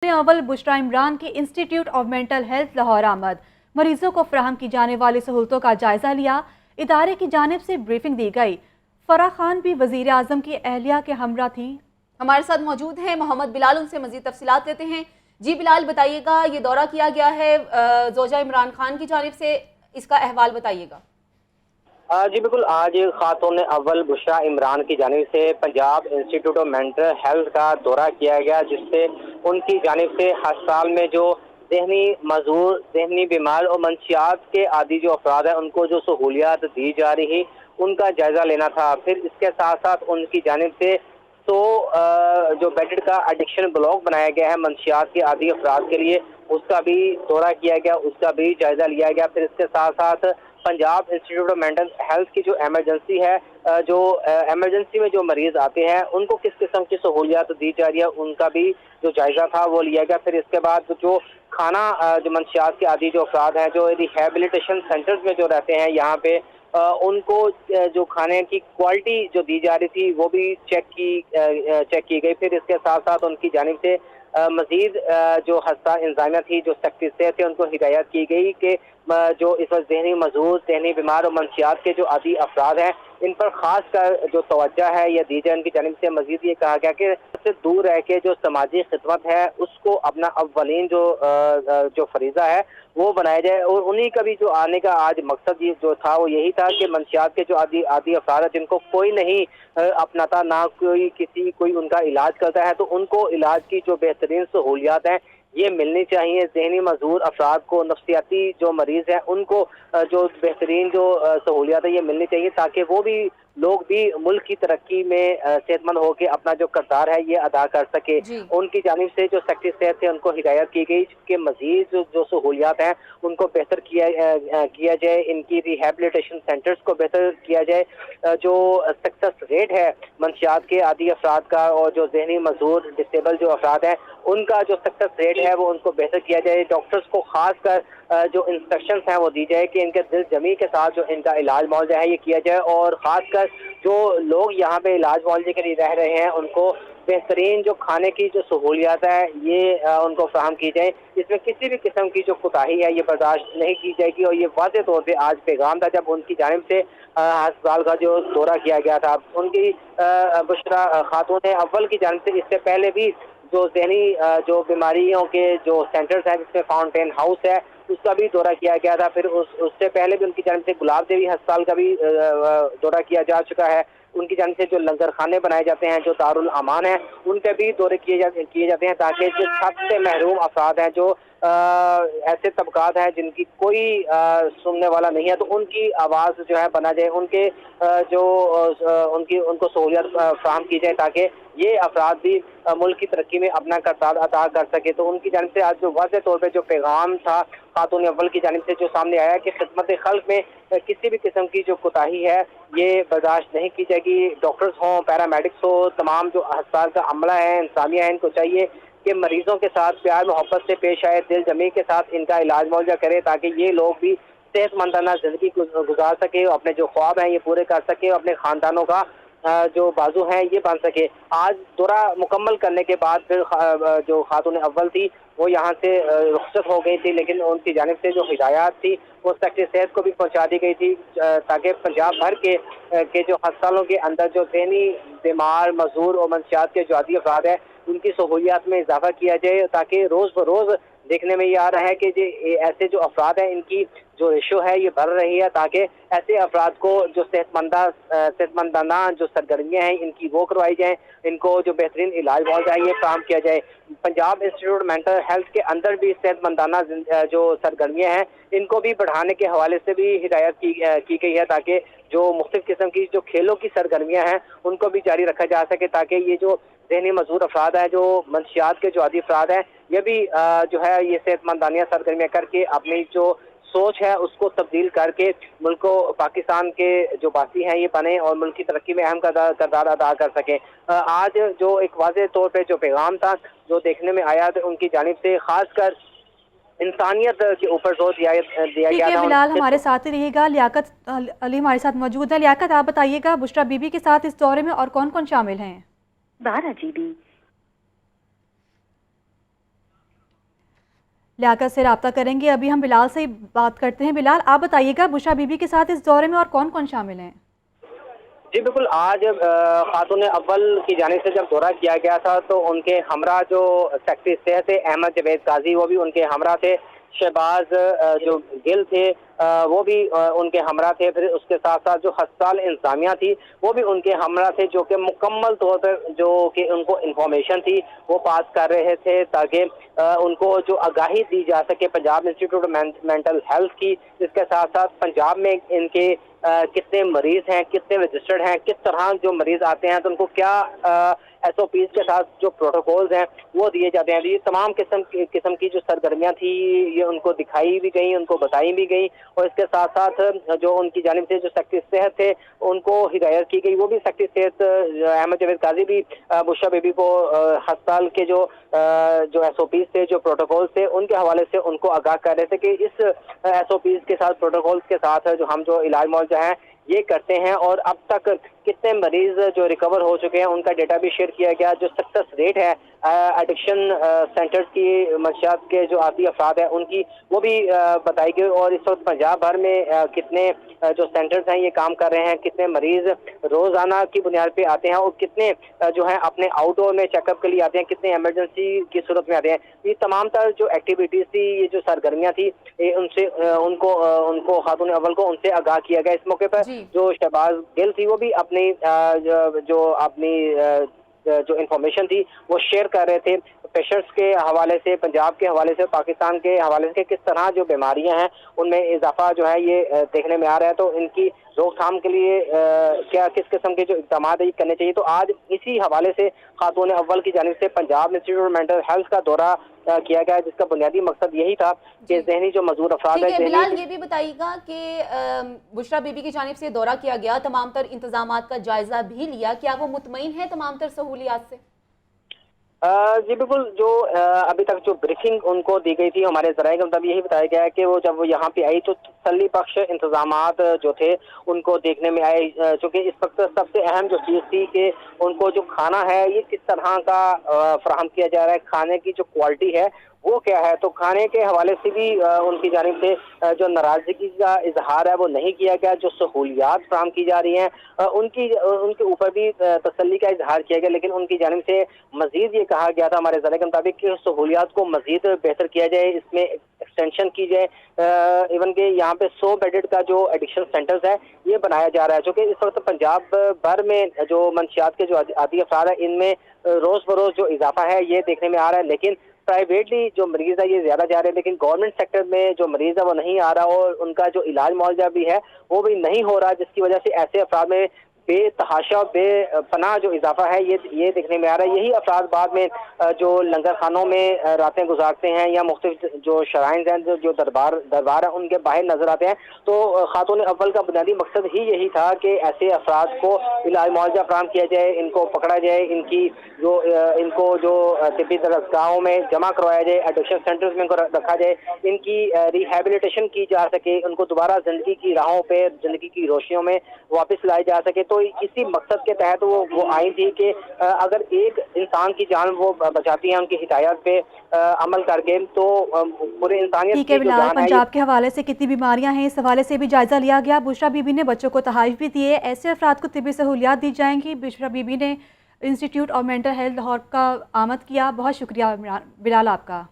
अव्वल बुशरा इमरान की institute of mental health Lahore आमद। मरीजों को फराहम की जाने वाली सहूलतों का जायजा लिया। इदारे की जानिब से ब्रीफिंग दी गई। फराह खान भी वजीर आजम की अहलिया के हमरा थी। हमारे साथ मौजूद हैं मोहम्मद बिलाल, उनसे मजीद तफसीलात लेते हैं। जी बिलाल, बताइएगा, ये दौरा किया गया है जोजा इमरान खान की जानिब से, इसका अहवाल बताइएगा। जी बिल्कुल, आज खातून अव्वल बुशरा इमरान की जानिब से Punjab institute of mental health का दौरा किया गया, जिससे उनकी जानिब से अस्पताल में जो ज़हनी मजूर, ज़हनी बीमार और मंशियात के आदि जो अफराद हैं उनको जो सहूलियात दी जा रही उनका जायज़ा लेना था। फिर इसके साथ साथ उनकी जानिब से तो जो बेडेड का एडिक्शन ब्लॉक बनाया गया है मंशियात के आदि अफराद के लिए, उसका भी दौरा किया गया, उसका भी जायज़ा लिया गया। फिर इसके साथ साथ Punjab institute of mental health की जो एमरजेंसी है, जो एमरजेंसी में जो मरीज आते हैं उनको किस किस्म की सहूलियात दी जा रही है, उनका भी जो जायजा था वो लिया गया। फिर इसके बाद जो खाना जो मंशियात के आदि जो अफराद हैं जो रिहेबिलिटेशन सेंटर्स में जो रहते हैं, यहाँ पे उनको जो खाने की क्वालिटी जो दी जा रही थी वो भी चेक की गई। फिर इसके साथ साथ उनकी जानिब से मजीद जो हस्ता इंतजामिया थी, जो सेक्रेटरी से थे, उनको हिदायत की गई कि जो इस वक्त ज़हनी मजूर, ज़हनी बीमार और मंशियात के जो आदि अफराद हैं इन पर खास कर जो तवज्जो है यह दी जाए। उनकी जानिब से मजीद ये कहा गया कि उससे दूर रह के जो समाजी खिदमत है उसको अपना अव्वलीन जो फरीज़ा है वो बनाया जाए। और उन्हीं का भी जो आने का आज मकसद ये जो था वो यही था कि मंशियात के जो आदि अफराद है जिनको कोई नहीं अपनाता, ना कोई उनका इलाज करता है, तो उनको इलाज की जो बेहतरीन सहूलियात हैं ये मिलनी चाहिए। ज़हनी मजूर अफराद को, नफ्सियाती जो मरीज़ हैं उनको जो बेहतरीन जो सहूलियात है ये मिलनी चाहिए, ताकि वो भी लोग भी मुल्क की तरक्की में सेहतमंद होकर अपना जो किरदार है ये अदा कर सके। उनकी जानिब से जो सेक्रेटरी सेहत थे उनको हिदायत की गई कि मजीद जो सहूलियात हैं उनको बेहतर किया जाए, इनकी रिहेबिलिटेशन सेंटर्स को बेहतर किया जाए। जो सक्सेस रेट है मंशियात के आदि अफराद का और जो ज़हनी मजूर डिसेबल जो अफराद हैं उनका जो सक्सेस रेट है वो उनको बेहतर किया जाए। डॉक्टर्स को खास कर जो इंस्ट्रक्शंस हैं वो दी जाए कि इनके दिल जमी के साथ जो इनका इलाज मुआवजा है ये किया जाए, और ख़ास कर जो लोग यहाँ पे इलाज मुआवजे के लिए रह रहे हैं उनको बेहतरीन जो खाने की जो सहूलियात है ये उनको फराहम की जाए। इसमें किसी भी किस्म की जो कोताही है ये बर्दाश्त नहीं की जाएगी। और ये वाज़ेह तौर पे आज पैगाम था जब उनकी जानिब से अस्पताल का जो दौरा किया गया था। उनकी बुशरा खातून अव्वल की जानिब से इससे पहले भी जो ज़हनी जो बीमारियों के जो सेंटर्स हैं जिसमें फाउंटेन हाउस है उसका भी दौरा किया गया था। फिर उससे पहले भी उनकी जानिब से गुलाब देवी अस्पताल का भी दौरा किया जा चुका है। उनकी जानिब से जो लंगर खाने बनाए जाते हैं जो दारुल अमान है उनके भी दौरे किए जाते हैं, ताकि जो छत से महरूम अफराद हैं, जो ऐसे तबकात हैं जिनकी कोई सुनने वाला नहीं है, तो उनकी आवाज़ जो है बना जाए, उनके उनको सहूलियत फराहम की जाए ताकि ये अफराद भी मुल्क की तरक्की में अपना किरदार अदा कर सके। तो उनकी जानिब से आज जो वाज़ेह तौर पे जो पैगाम था खातून अव्वल की जानिब से जो सामने आया कि खिदमत खल्क में किसी भी किस्म की जो कोताही है ये बर्दाश्त नहीं की जाएगी। डॉक्टर्स हों, पैरामेडिक्स हो, तमाम जो अस्पताल का अमला है, इंसानिया है, इनको चाहिए कि मरीजों के साथ प्यार मोहब्बत से पेश आए, दिल जमी के साथ इनका इलाज मुआवजा करे, ताकि ये लोग भी सेहतमंदाना ज़िंदगी गुजार सके, अपने जो ख्वाब हैं ये पूरे कर सके, अपने ख़ानदानों का जो बाजू हैं ये बन सके। आज दौरा मुकम्मल करने के बाद फिर जो खातून अव्वल थी वो यहाँ से रुखसत हो गई थी, लेकिन उनकी जानिब से जो हिदायत थी वो सेक्रेटरी सेहत को भी पहुँचा दी गई थी, ताकि पंजाब भर के जो अस्पतालों के अंदर जो ज़हनी बीमार, मजूर और मंशियात के जो आदि अफराद है उनकी सहूलियात में इजाफा किया जाए, ताकि रोज़ बरोज़ देखने में ये आ रहा है कि ऐसे जो अफराद हैं इनकी जो रेशो है ये बढ़ रही है, ताकि ऐसे अफराद को जो सेहतमंदाना जो सरगर्मियाँ हैं इनकी वो करवाई जाएँ, इनको जो बेहतरीन इलाज मुआवजा है ये काम किया जाए। पंजाब इंस्टीट्यूट मेंटल हेल्थ के अंदर भी सेहतमंदाना जो सरगर्मियाँ हैं इनको भी बढ़ाने के हवाले से भी हिदायत की गई है, ताकि जो मुख्तलिफ किस्म की जो खेलों की सरगर्मियाँ हैं उनको भी जारी रखा जा सके, ताकि ये जो ज़हनी मजूर अफराद हैं, जो मंशियात के जो आदि अफराद हैं, ये भी जो है ये सेहतमंदाना सरगर्मियाँ करके अपनी जो सोच है उसको तब्दील करके मुल्क को, पाकिस्तान के जो बासी हैं ये बने और मुल्क की तरक्की में अहम किरदार अदा कर सकें। आज जो एक वाज़ेह तौर पे जो पैगाम था जो देखने में आया तो उनकी जानिब से खास कर इंसानियत के ऊपर जोर दिया गया था। बिलाल हमारे साथ ही रहिएगा। लियाकत अली हमारे साथ मौजूद है। लियाकत, आप बताइएगा बुशरा बीबी के साथ इस दौरे में और कौन कौन शामिल हैं? 12 GB لیاقت سے رابطہ کریں گے۔ ابھی ہم بلال سے بات کرتے ہیں۔ بلال، آپ بتائیے گا بشریٰ بی بی کے ساتھ اس دورے میں اور کون کون شامل ہیں؟ جی بالکل، آج خاتون اول کی جانب سے جب دورہ کیا گیا تھا تو ان کے ہمراہ جو سیکرٹری صحت احمد جاوید قاضی وہ بھی ان کے ہمراہ تھے، شہباز جو گل تھے وہ بھی ان کے ہمراہ تھے، پھر اس کے ساتھ ساتھ جو ہسپتال انتظامیہ تھی وہ بھی ان کے ہمراہ تھے، جو کہ مکمل طور پر جو کہ ان کو انفارمیشن تھی وہ پاس کر رہے تھے تاکہ ان کو جو آگاہی دی جا سکے Punjab institute of mental health کی، اس کے ساتھ ساتھ پنجاب میں ان کے کتنے مریض ہیں، کتنے رجسٹرڈ ہیں، کس طرح جو مریض آتے ہیں تو ان کو کیا ایس او پیز کے ساتھ جو پروٹوکولز ہیں وہ دیے جاتے ہیں۔ یہ تمام قسم کی جو سرگرمیاں تھی یہ ان کو دکھائی بھی گئیں، ان کو بتائی بھی گئی، اور اس کے ساتھ ساتھ جو ان کی جانب سے جو سیکرٹری صحت تھے ان کو ہدایت کی گئی، وہ بھی سیکرٹری صحت احمد جاوید قاضی بھی بشریٰ بی بی کو ہسپتال کے جو ایس او پیز تھے، جو پروٹوکولز تھے ان کے حوالے سے ان کو آگاہ کر رہے تھے کہ اس ایس او پیز کے ساتھ، پروٹوکولز کے ساتھ جو ہم جو علاج معالجہ ہیں یہ کرتے ہیں، اور اب تک کتنے مریض جو ریکور ہو چکے ہیں ان کا ڈیٹا بھی شیئر کیا گیا، جو سکسیس ریٹ ہے ایڈکشن سینٹرز کی منشیات کے جو عادی افراد ہیں ان کی وہ بھی بتائی گئی، اور اس وقت پنجاب بھر میں کتنے جو سینٹرز ہیں یہ کام کر رہے ہیں، کتنے مریض روزانہ کی بنیاد پہ آتے ہیں اور کتنے جو ہیں اپنے آؤٹ ڈور میں چیک اپ کے لیے آتے ہیں، کتنے ایمرجنسی کی صورت میں آتے ہیں۔ یہ تمام تر جو ایکٹیویٹیز تھی، یہ جو سرگرمیاں تھی، ان کو خاتون اول کو ان سے آگاہ کیا گیا۔ اس موقع پر جو شہباز گل تھی وہ بھی اپنی جو انفارمیشن تھی وہ شیئر کر رہے تھے پیشنٹس کے حوالے سے، پنجاب کے حوالے سے، پاکستان کے حوالے سے، کس طرح جو بیماریاں ہیں ان میں اضافہ جو ہے یہ دیکھنے میں آ رہا ہے، تو ان کی روک تھام کے لیے کیا کس قسم کے جو اقدامات ہیں کرنے چاہیے۔ تو آج اسی حوالے سے خاتون اول کی جانب سے Punjab institute of mental health کا دورہ کیا گیا، جس کا بنیادی مقصد یہی تھا کہ ذہنی جو معذور افراد ہیں۔ بلال، یہ بھی بتائیے گا کہ بشریٰ بی بی کی جانب سے دورہ کیا گیا، تمام تر انتظامات کا جائزہ بھی لیا، کیا وہ مطمئن ہے تمام تر سہولیات سے؟ جی بالکل، جو ابھی تک جو بریفنگ ان کو دی گئی تھی ہمارے ذرائع کے مطابق یہی بتایا گیا ہے کہ وہ جب وہ یہاں پہ آئی تو تسلی بخش انتظامات جو تھے ان کو دیکھنے میں آئے، چونکہ اس وقت سب سے اہم جو چیز تھی کہ ان کو جو کھانا ہے یہ کس طرح کا فراہم کیا جا رہا ہے، کھانے کی جو کوالٹی ہے وہ کیا ہے۔ تو کھانے کے حوالے سے بھی ان کی جانب سے جو ناراضگی کا اظہار ہے وہ نہیں کیا گیا، جو سہولیات فراہم کی جا رہی ہیں ان کے اوپر بھی تسلی کا اظہار کیا گیا، لیکن ان کی جانب سے مزید یہ کہا گیا تھا ہمارے ذرائع کے مطابق کہ سہولیات کو مزید بہتر کیا جائے، اس میں ایکسٹینشن کی جائے، ایون کہ یہاں پہ 100 بیڈڈ کا جو ایڈکشن سینٹرز ہے یہ بنایا جا رہا ہے، چونکہ اس وقت پنجاب بھر میں جو منشیات کے جو عادی افراد ہیں ان میں روز بروز جو اضافہ ہے یہ دیکھنے میں آ رہا ہے، لیکن پرائیویٹلی جو مریض ہے یہ زیادہ جا رہے ہیں، لیکن گورنمنٹ سیکٹر میں جو مریض ہے وہ نہیں آ رہا، اور ان کا جو علاج معالجہ بھی ہے وہ بھی نہیں ہو رہا، جس کی وجہ سے ایسے افراد میں بے تحاشا بے پناہ جو اضافہ ہے یہ دیکھنے میں آ رہا ہے۔ یہی افراد بعد میں جو لنگر خانوں میں راتیں گزارتے ہیں یا مختلف جو شرائن ہیں، جو دربار ہیں ان کے باہر نظر آتے ہیں۔ تو خاتون اول کا بنیادی مقصد ہی یہی تھا کہ ایسے افراد کو علاج معالجہ فراہم کیا جائے، ان کو پکڑا جائے، ان کو جو طبی درسگاہوں میں جمع کروایا جائے، ایڈکشن سینٹرز میں ان کو رکھا جائے، ان کی ریہیبلیٹیشن کی جا سکے، ان کو دوبارہ زندگی کی راہوں پہ، زندگی کی روشنیوں میں واپس لائے جا سکے۔ تو اسی مقصد کے تحت وہ آئی تھی کہ اگر ایک انسان کی جان وہ بچاتی ہیں ان کی ہدایات پہ عمل کر کے، تو پورے انسانیت کی جو جان ہے۔ پنجاب کے حوالے سے کتنی بیماریاں ہیں اس حوالے سے بھی جائزہ لیا گیا۔ بشریٰ بی بی نے بچوں کو تحائف بھی دیے، ایسے افراد کو طبی سہولیات دی جائیں گی۔ بشریٰ بی بی نے institute of mental health Lahore کا آمد کیا۔ بہت شکریہ بلال آپ کا۔